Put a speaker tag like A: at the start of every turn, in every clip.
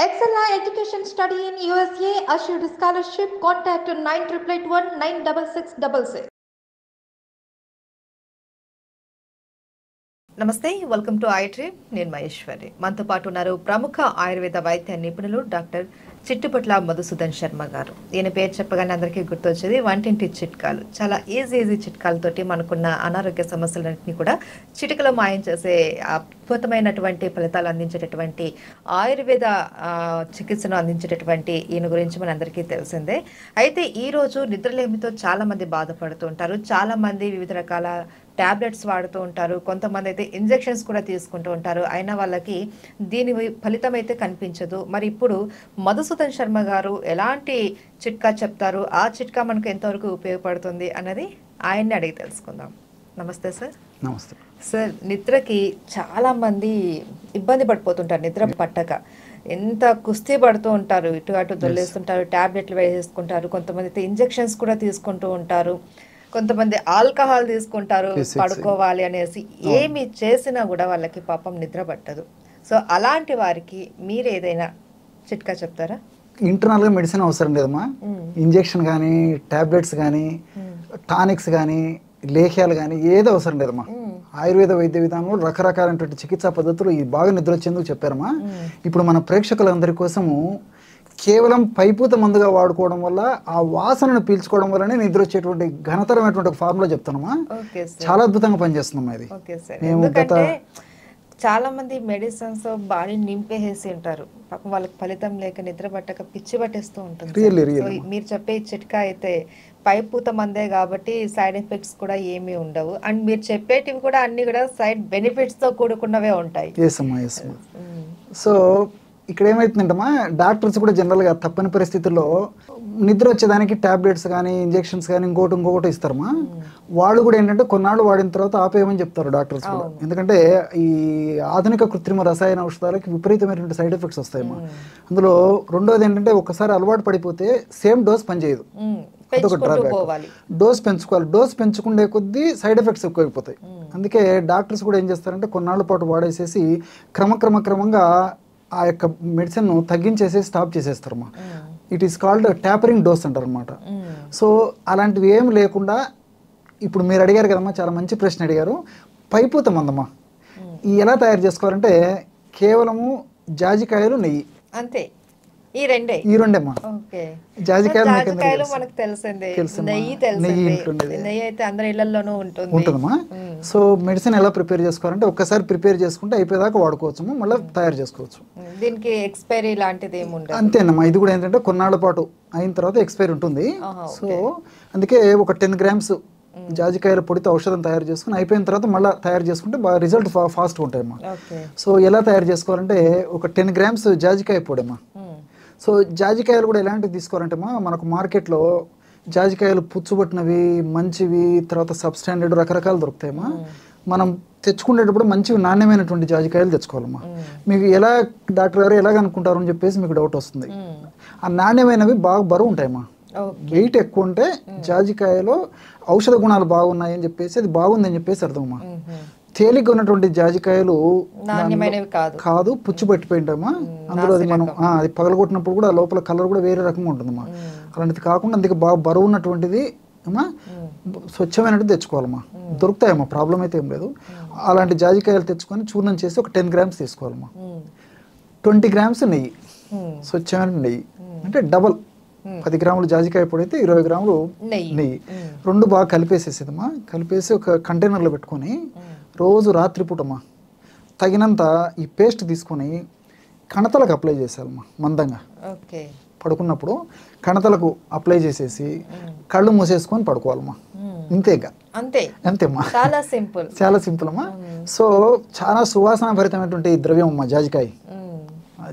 A: Excella Education Study in USA assured scholarship. Contact 9881 96666. నమస్తే, welcome to ఐట్రీ. నేను మహేశ్వరి. మనతో పాటు ఉన్నారు ప్రముఖ ఆయుర్వేద వైద్య నిపుణులు డాక్టర్ చిట్టుపట్ల మధుసూదన్ శర్మ గారు. ఈయన పేరు చెప్పగానే అందరికీ గుర్తొచ్చేది వంటింటి చిట్కాలు. చాలా ఈజీ చిట్కాలతోటి మనకున్న అనారోగ్య సమస్యలన్నింటినీ కూడా చిటికలో మాయం చేసే అద్భుతమైనటువంటి ఫలితాలు అందించేటటువంటి ఆయుర్వేద చికిత్సను అందించేటటువంటి ఈయన గురించి మనందరికీ తెలిసిందే. అయితే ఈరోజు నిద్రలేమితో చాలామంది బాధపడుతూ ఉంటారు. చాలామంది వివిధ రకాల టాబ్లెట్స్ వాడుతూ ఉంటారు. కొంతమంది అయితే ఇంజెక్షన్స్ కూడా తీసుకుంటూ ఉంటారు. అయినా వాళ్ళకి దీని ఫలితం అయితే కనిపించదు. మరి ఇప్పుడు మధుసూదన్ శర్మ గారు ఎలాంటి చిట్కా చెప్తారు, ఆ చిట్కా మనకు ఎంతవరకు ఉపయోగపడుతుంది అన్నది ఆయన్ని అడిగి తెలుసుకుందాం. నమస్తే సార్.
B: నమస్తే
A: సార్. నిద్రకి చాలామంది ఇబ్బంది పడిపోతుంటారు. నిద్ర పట్టక ఎంత కుస్తీ పడుతూ ఉంటారు, ఇటు అటు దొల్లేస్తుంటారు, టాబ్లెట్లు వేసేసుకుంటారు. కొంతమంది అయితే ఇంజెక్షన్స్ కూడా తీసుకుంటూ ఉంటారు. కొంతమంది ఆల్కహాల్ తీసుకుంటారు పడుకోవాలి అనేసి. ఏమి చేసినా కూడా వాళ్ళకి పాపం నిద్ర పట్టదు. సో అలాంటి వారికి మీరు ఏదైనా చిట్కా చెప్తారా?
B: ఇంటర్నల్గా మెడిసిన్ అవసరం లేదమ్మా. ఇంజెక్షన్ కానీ, టాబ్లెట్స్ కానీ, టానిక్స్ కానీ, లేహ్యాలు కానీ ఏది అవసరం లేదమ్మా. ఆయుర్వేద వైద్య విధానంలో రకరకాలైనటువంటి చికిత్సా పద్ధతులు ఈ బాగా నిద్ర వచ్చేందుకు చెప్పారమ్మా. ఇప్పుడు మన ప్రేక్షకులందరి కోసము కేవలం పైపూత మందుగా వాడుకోవడం వల్ల, ఆ వాసనను పీల్చుకోవడం వల్లనే నిద్ర వచ్చేటువంటి ఘనతరమైనటువంటి ఒక ఫార్ములా చెప్తానమ్మా. చాలా అద్భుతంగా పనిచేస్తుందమ్మా ఇది.
A: ఎందుకంటే చాలా మంది మెడిసిన్స్ బాడీ నింపేసి ఉంటారు. పాపం వాళ్ళకి ఫలితం లేక నిద్ర పట్టక పిచ్చి పట్టేస్తూ ఉంటుంది. మీరు చెప్పే చిట్కా అయితే పైపూత మందే కాబట్టి సైడ్ ఎఫెక్ట్స్ కూడా ఏమీ ఉండవు. అండ్ మీరు చెప్పేటివి కూడా అన్ని కూడా సైడ్ బెనిఫిట్స్ తో కూడుకున్నవే ఉంటాయి.
B: సో ఇక్కడ ఏమైతుందంటమ్మా, డాక్టర్స్ కూడా జనరల్గా తప్పని పరిస్థితుల్లో నిద్ర వచ్చేదానికి టాబ్లెట్స్ కానీ, ఇంజెక్షన్స్ కానీ, ఇంకోటి ఇస్తారమ్మా. వాళ్ళు కూడా ఏంటంటే కొన్నాళ్ళు వాడిన తర్వాత ఆపేయమని చెప్తారు డాక్టర్స్ కూడా. ఎందుకంటే ఈ ఆధునిక కృత్రిమ రసాయన ఔషధాలకి విపరీతమైనటువంటి సైడ్ ఎఫెక్ట్స్ వస్తాయమ్మా. అందులో రెండోది ఏంటంటే ఒకసారి అలవాటు పడిపోతే సేమ్ డోస్ పనిచేయదు. అదొక డ్రాబ్యాక్. డోస్ పెంచుకోవాలి. డోస్ పెంచుకుండే కొద్దీ సైడ్ ఎఫెక్ట్స్ ఎక్కువైపోతాయి. అందుకే డాక్టర్స్ కూడా ఏం చేస్తారంటే కొన్నాళ్ళ పాటు వాడేసేసి క్రమంగా ఆ యొక్క మెడిసిన్ తగ్గించేసి స్టాప్ చేసేస్తారమ్మా. It is called tapering dose అంటారు అనమాట. సో అలాంటివి ఏం లేకుండా ఇప్పుడు మీరు అడిగారు కదమ్మా, చాలా మంచి ప్రశ్న అడిగారు. పైపూత మందమ్మా ఈ ఎలా తయారు చేసుకోవాలంటే కేవలము జాజికాయలు, నెయ్యి,
A: అంతే. ఈ రెండేమ్మా. జాజికాయలు మనకు తెలిసిందే, నెయ్యి అయితే అందరి ఇళ్లలోనూ
B: ఉంటుందమ్మా. సో మెడిసిన్ ఎలా ప్రిపేర్ చేసుకోవాలంటే ఒక్కసారి ప్రిపేర్ చేసుకుంటే అయిపోయేదాకా వాడుకోవచ్చు, మళ్ళీ తయారు చేసుకోవచ్చు.
A: దీనికి ఎక్స్పైరీ లాంటిది ఏమి ఉండదు.
B: అంతేనమ్మా. ఇది కూడా ఏంటంటే కొన్నాళ్ళ పాటు అయిన తర్వాత ఎక్స్పైరీ ఉంటుంది. సో అందుకే ఒక 10 grams జాజికాయల పొడితో ఔషధం తయారు చేసుకుని అయిపోయిన తర్వాత మళ్ళీ తయారు చేసుకుంటే బాగా రిజల్ట్ ఫాస్ట్గా ఉంటాయమ్మా. సో ఎలా తయారు చేసుకోవాలంటే ఒక 10 grams జాజికాయ పొడమ్మా. సో జాజికాయలు కూడా ఎలాంటివి తీసుకోవాలంటే మనకు మార్కెట్లో జాజికాయలు పుచ్చుబట్టినవి, మంచివి, తర్వాత సబ్స్టాండర్డ్ రకరకాలు దొరుకుతాయమ్మా. మనం తెచ్చుకునేటప్పుడు మంచివి నాణ్యమైనటువంటి జాజికాయలు తెచ్చుకోవాలమ్మా. మీకు ఎలా డాక్టర్ గారు ఎలాగ అనుకుంటారు అని చెప్పేసి మీకు డౌట్ వస్తుంది. ఆ నాణ్యమైనవి బాగా బరువు ఉంటాయమ్మా. వెయిట్ ఎక్కువ ఉంటే జాజికాయలో ఔషధ గుణాలు బాగున్నాయి అని చెప్పేసి అది బాగుందని చెప్పేసి అర్థమమ్మా. తేలిగ్గా ఉన్నటువంటి జాజికాయలు కాదు, పుచ్చు పట్టిపోయి ఉంటాయమ్మా. అందులో అది మనం అది పగలగొట్టినప్పుడు కూడా లోపల కలర్ కూడా వేరే రకంగా ఉంటుందమ్మా. అలాంటిది కాకుండా అందుకే బాగా బరువు ఉన్నటువంటిది అమ్మా స్వచ్ఛమైనట్టు తెచ్చుకోవాలమ్మా. దొరుకుతాయమ్మా, ప్రాబ్లం అయితే ఏం లేదు. అలాంటి జాజికాయలు తెచ్చుకొని చూర్ణం చేసి ఒక 10 grams తీసుకోవాలమ్మా. 20 grams నెయ్యి, స్వచ్ఛమైన నెయ్యి, అంటే డబల్. 10 grams జాజికాయ పొడి అయితే 20 grams నెయ్యి. రెండు బాగా కలిపేసేసేదమ్మా. కలిపేసి ఒక కంటైనర్లో పెట్టుకొని రోజు రాత్రిపూటమ్మా తగినంత ఈ పేస్ట్ తీసుకొని కణతలకు అప్లై చేసేయాలమ్మా. మందంగా పడుకున్నప్పుడు కణతలకు అప్లై చేసేసి కళ్ళు మూసేసుకొని పడుకోవాలమ్మా. ఇంతేగా, అంతేమ్మా. చాలా సింపుల్ అమ్మా. సో చాలా సువాసన భరితమైనటువంటి ద్రవ్యం అమ్మా జాజికాయ.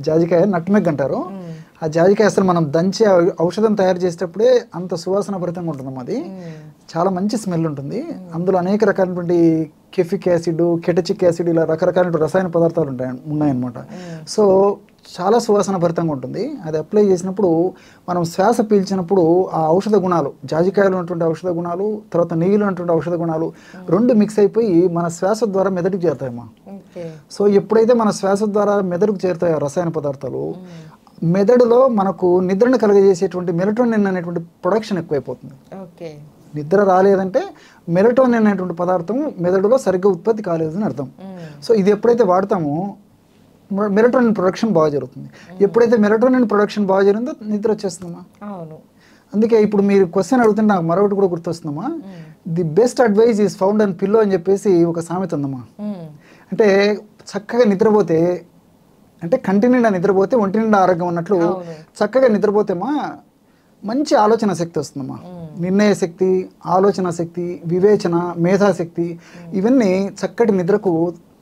B: జాజికాయ నట్మెగ్ అంటారు. ఆ జాజికాయ అసలు మనం దంచి ఔషధం తయారు చేసేటప్పుడే అంత సువాసన భరితంగా ఉంటుందమ్మా. అది చాలా మంచి స్మెల్ ఉంటుంది. అందులో అనేక రకాలైనటువంటి కెఫిక్ యాసిడ్, కెటచిక్ యాసిడ్, ఇలా రకరకాల రసాయన పదార్థాలు ఉన్నాయన్నమాట. సో చాలా సువాసన భరితంగా ఉంటుంది. అది అప్లై చేసినప్పుడు మనం శ్వాస పీల్చినప్పుడు ఆ ఔషధ గుణాలు, జాజికాయలు ఉన్నటువంటి ఔషధ గుణాలు, తర్వాత నెయ్యిలో ఉన్నటువంటి ఔషధ గుణాలు రెండు మిక్స్ అయిపోయి మన శ్వాస ద్వారా మెదడుకు చేరుతాయమ్మా. సో ఎప్పుడైతే మన శ్వాస ద్వారా మెదడుకు చేరుతాయో రసాయన పదార్థాలు, మెదడులో మనకు నిద్రను కలుగజేసేటువంటి మెలటోనిన్ అనేటువంటి ప్రొడక్షన్ ఎక్కువైపోతుంది.
A: ఓకే.
B: నిద్ర రాలేదంటే మెలటోనిన్ అనేటువంటి పదార్థం మెదడులో సరిగ్గా ఉత్పత్తి కాలేదని అర్థం. సో ఇది ఎప్పుడైతే వాడతామో మెలటోనిన్ ప్రొడక్షన్ బాగా జరుగుతుంది. ఎప్పుడైతే మెలటోనిన్ ప్రొడక్షన్ బాగా జరిగిందో నిద్ర వచ్చేస్తుందమ్మా.
A: అవును.
B: అందుకే ఇప్పుడు మీరు క్వశ్చన్ అడుగుతుంటే నాకు మరొకటి కూడా గుర్తొస్తుందమ్మా. The best advice is found and pillow అని చెప్పేసి ఒక సామెత ఉందమ్మా. అంటే చక్కగా నిద్రపోతే, అంటే కంటి నిండా నిద్రపోతే ఒంటి నిండా ఆరోగ్యం అన్నట్లు, చక్కగా నిద్రపోతేమా మంచి ఆలోచన శక్తి వస్తుందమ్మా. నిర్ణయ శక్తి, ఆలోచన శక్తి, వివేచన, మేధాశక్తి, ఇవన్నీ చక్కటి నిద్రకు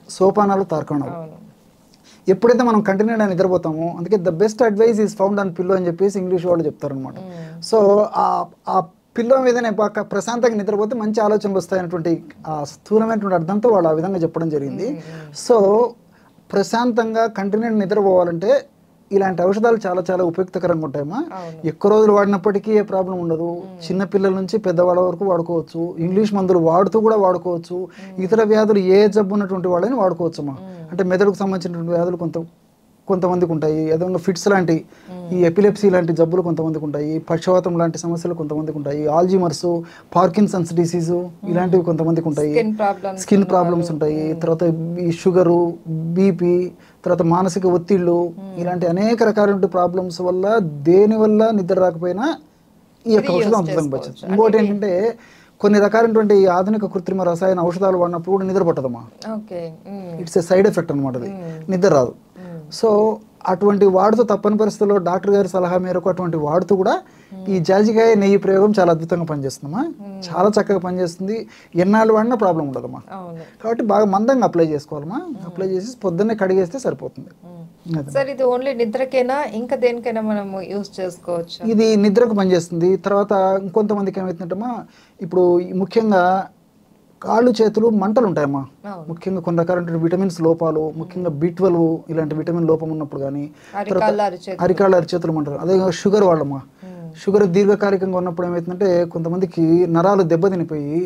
B: సోపానాలు, తార్కాణాలు. ఎప్పుడైతే మనం కంటి నిండా నిద్రపోతామో, అందుకే the best advice is found on pillow అని చెప్పేసి ఇంగ్లీష్ వాళ్ళు చెప్తారనమాట. సో ఆ పిల్లో మీదనే ప్రశాంతంగా నిద్రపోతే మంచి ఆలోచనలు వస్తాయనేటువంటి ఆ స్థూలమైనటువంటి అర్థంతో వాళ్ళు ఆ విధంగా చెప్పడం జరిగింది. సో ప్రశాంతంగా కంటి నిండా నిద్రపోవాలంటే ఇలాంటి ఔషధాలు చాలా చాలా ఉపయుక్తకరంగా ఉంటాయమ్మా. ఎక్కువ రోజులు వాడినప్పటికీ ఏ ప్రాబ్లం ఉండదు. చిన్న పిల్లల నుంచి పెద్దవాళ్ళ వరకు వాడుకోవచ్చు. ఇంగ్లీష్ మందులు వాడుతూ కూడా వాడుకోవచ్చు. ఇతర వ్యాధులు ఏ జబ్బు ఉన్నటువంటి వాళ్ళని వాడుకోవచ్చు అమ్మా. అంటే మెదడుకు సంబంధించినటువంటి వ్యాధులు కొంతమందికి ఉంటాయి. అదేవిధంగా ఫిట్స్ లాంటి, ఈ ఎపిలెప్సీ లాంటి జబ్బులు కొంతమందికి ఉంటాయి. పక్షవాతం లాంటి సమస్యలు కొంతమందికి ఉంటాయి. ఆల్జీమర్స్, పార్కిన్సన్స్ డిసీజు ఇలాంటివి కొంతమందికి ఉంటాయి. స్కిన్ ప్రాబ్లమ్స్ ఉంటాయి. తర్వాత ఈ షుగరు, బీపీ, తర్వాత మానసిక ఒత్తిళ్ళు, ఇలాంటి అనేక రకాల ప్రాబ్లమ్స్ వల్ల దేని వల్ల నిద్ర రాకపోయినా ఈ యొక్క ఔషధం అద్భుతంగా పనిచేస్తుంది. ఇంకోటి ఏంటంటే కొన్ని రకాలైనటువంటి ఆధునిక కృత్రిమ రసాయన ఔషధాలు వాడినప్పుడు కూడా నిద్ర పట్టదమ్మా. ఇట్స్ ఏ సైడ్ ఎఫెక్ట్ అనమాట. అది నిద్ర రాదు. సో అటువంటి వాడుతూ తప్పని పరిస్థితుల్లో డాక్టర్ గారి సలహా మేరకు అటువంటి వాడుతూ కూడా ఈ జాజికాయ నెయ్యి ప్రయోగం చాలా అద్భుతంగా పనిచేస్తుందమ్మా. చాలా చక్కగా పనిచేస్తుంది. ఎన్నాళ్ళు వాడినా ప్రాబ్లం ఉండదమ్మా. కాబట్టి బాగా మందంగా అప్లై చేసుకోవాలమ్మా. అప్లై చేసి పొద్దున్నే కడిగేస్తే సరిపోతుంది.
A: సార్ ఇది ఓన్లీ నిద్రకేనా, ఇంకా దేనికైనా మనం యూజ్ చేసుకోవచ్చు?
B: ఇది నిద్రకు పనిచేస్తుంది. తర్వాత ఇంకొంతమందికి ఏమవుతుందంటమ్మా, ఇప్పుడు ముఖ్యంగా కాళ్ళు చేతులు మంటలు ఉంటాయమ్మా. ముఖ్యంగా కొన్ని రకాల విటమిన్స్ లోపాలు, ముఖ్యంగా B12 ఇలాంటి విటమిన్ లోపం ఉన్నప్పుడు కానీ, అరికాళ్ళ అరిచేతులు మంటలు. అదే షుగర్ వాళ్ళమ్మా. షుగర్ దీర్ఘకాలికంగా ఉన్నప్పుడు ఏమవుతుందంటే కొంతమందికి నరాలు దెబ్బతినిపోయి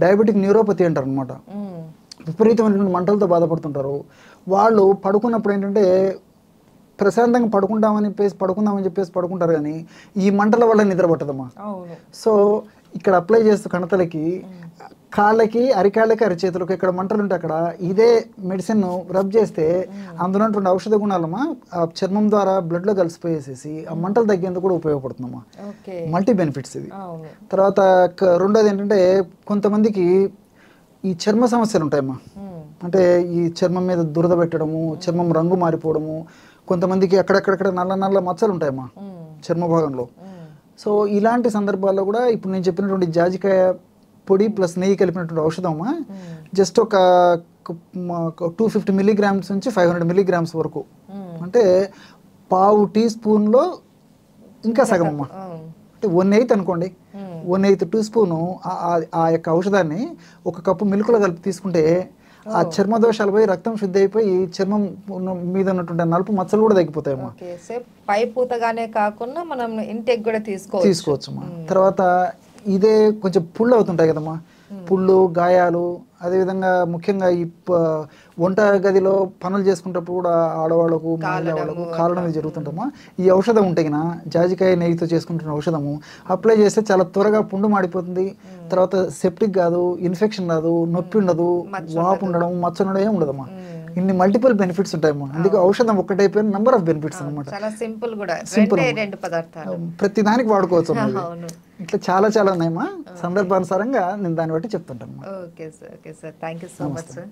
B: డయాబెటిక్ న్యూరోపతి అంటారు అనమాట. విపరీతమైనటువంటి మంటలతో బాధపడుతుంటారు. వాళ్ళు పడుకున్నప్పుడు ఏంటంటే ప్రశాంతంగా పడుకుందామని చెప్పేసి పడుకుంటారు, కానీ ఈ మంటల వల్ల నిద్ర పట్టదమ్మా. సో ఇక్కడ అప్లై చేస్తూ కణతలకి, కాళ్ళకి, అరికాళ్ళకి, అరిచేతులకు ఎక్కడ మంటలు ఉంటే అక్కడ ఇదే మెడిసిన్ రబ్ చేస్తే అందులో ఉన్నటువంటి ఔషధ గుణాలమ్మా ఆ చర్మం ద్వారా బ్లడ్లో కలిసిపోయేసేసి ఆ మంటలు తగ్గేందుకు కూడా ఉపయోగపడుతుందమ్మా. మల్టీ బెనిఫిట్స్ ఇది. తర్వాత రెండోది ఏంటంటే కొంతమందికి ఈ చర్మ సమస్యలు ఉంటాయమ్మా. అంటే ఈ చర్మం మీద దురద పెట్టడము, చర్మం రంగు మారిపోవడము, కొంతమందికి అక్కడక్కడక్కడ నల్ల నల్ల మచ్చలు ఉంటాయమ్మా చర్మ భాగంలో. సో ఇలాంటి సందర్భాల్లో కూడా ఇప్పుడు నేను చెప్పినటువంటి జాజికాయ పొడి ప్లస్ నెయ్యి కలిపినటువంటి ఔషధమా జస్ట్ ఒక 250 mg నుంచి 500 mg వరకు, అంటే ½ టీ స్పూన్లో ఇంకా సగం అమ్మా, అంటే 1/8 అనుకోండి, 1/8 టీ స్పూను ఆ యొక్క ఔషధాన్ని 1 కప్పు మిల్క్లో కలిపి తీసుకుంటే ఆ చర్మ దోషాలు పోయి రక్తం శుద్ధి అయిపోయి చర్మం మీద ఉన్నటువంటి నలుపు మచ్చలు కూడా తగ్గిపోతాయమ్మా.
A: పై పూతగానే కాకుండా మనం ఇంటెక్ కూడా తీసుకోవచ్చమ్మా.
B: తర్వాత ఇదే కొంచెం పుళ్ళు అవుతుంటాయి కదమ్మా, పుళ్ళు, గాయాలు, అదేవిధంగా ముఖ్యంగా ఈ వంట గదిలో పనులు చేసుకునేటప్పుడు కూడా ఆడవాళ్ళకు, మహిళ వాళ్ళకు కారణం జరుగుతుంటామా. ఈ ఔషధం ఉంటే కినా జాజికాయ నెయ్యితో చేసుకుంటున్న ఔషధము అప్లై చేస్తే చాలా త్వరగా పుండు మాడిపోతుంది. తర్వాత సెప్టిక్ కాదు, ఇన్ఫెక్షన్ రాదు, నొప్పి ఉండదు, వాపు ఉండడం, మచ్చ ఉండడం ఏమి ఉండదమ్మా. ఇన్ని మల్టిపుల్ బెనిఫిట్స్ ఉంటాయమ్మా. అందుకే ఔషధం ఒక్కటైపోయిన నెంబర్ ఆఫ్ బెనిఫిట్స్ అనమాట. సింపుల్, ప్రతి దానికి వాడుకోవచ్చు. ఇట్లా చాలా చాలా ఉన్నాయమ్మా. సందర్భానుసారంగా నేను దాన్ని బట్టి చెప్తుంటాను.
A: Okay sir, thank you so much sir.